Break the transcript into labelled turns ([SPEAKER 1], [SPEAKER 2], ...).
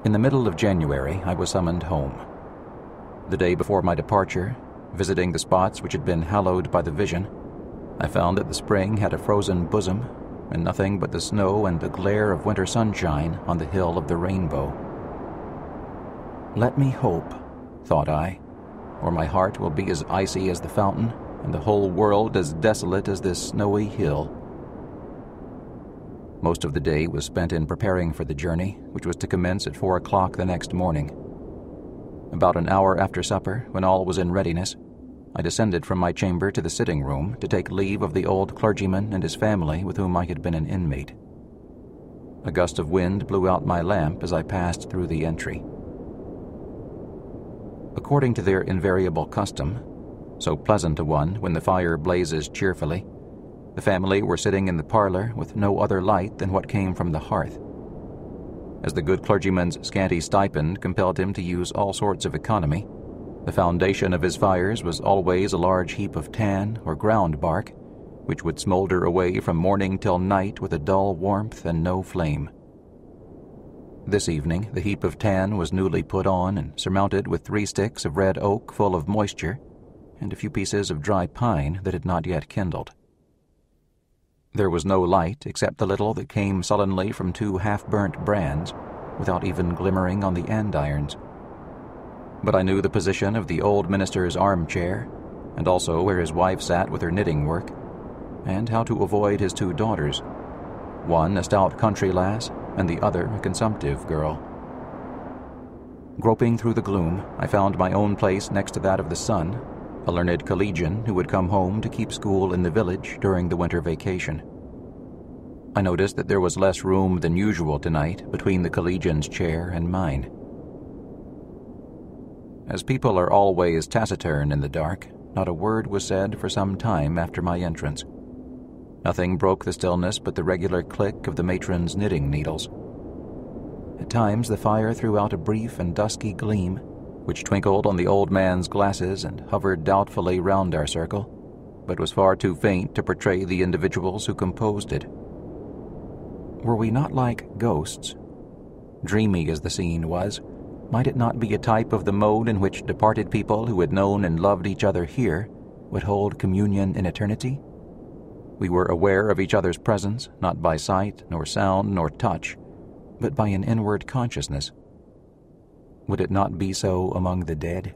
[SPEAKER 1] In the middle of January, I was summoned home. The day before my departure, visiting the spots which had been hallowed by the vision, I found that the spring had a frozen bosom and nothing but the snow and the glare of winter sunshine on the hill of the rainbow. Let me hope, thought I, or my heart will be as icy as the fountain and the whole world as desolate as this snowy hill. Most of the day was spent in preparing for the journey, which was to commence at 4 o'clock the next morning. About an hour after supper, when all was in readiness, I descended from my chamber to the sitting room to take leave of the old clergyman and his family with whom I had been an inmate. A gust of wind blew out my lamp as I passed through the entry. According to their invariable custom, so pleasant a one when the fire blazes cheerfully, the family were sitting in the parlor with no other light than what came from the hearth. As the good clergyman's scanty stipend compelled him to use all sorts of economy, the foundation of his fires was always a large heap of tan or ground bark, which would smolder away from morning till night with a dull warmth and no flame. This evening the heap of tan was newly put on and surmounted with 3 sticks of red oak full of moisture and a few pieces of dry pine that had not yet kindled. There was no light except the little that came sullenly from 2 half-burnt brands, without even glimmering on the andirons. But I knew the position of the old minister's armchair, and also where his wife sat with her knitting work, and how to avoid his 2 daughters, one a stout country lass, and the other a consumptive girl. Groping through the gloom, I found my own place next to that of the son, a learned collegian who would come home to keep school in the village during the winter vacation. I noticed that there was less room than usual tonight between the collegian's chair and mine. As people are always taciturn in the dark, not a word was said for some time after my entrance. Nothing broke the stillness but the regular click of the matron's knitting needles. At times the fire threw out a brief and dusky gleam, which twinkled on the old man's glasses and hovered doubtfully round our circle, but was far too faint to portray the individuals who composed it. Were we not like ghosts? Dreamy as the scene was, might it not be a type of the mode in which departed people who had known and loved each other here would hold communion in eternity? We were aware of each other's presence, not by sight, nor sound, nor touch, but by an inward consciousness. Would it not be so among the dead?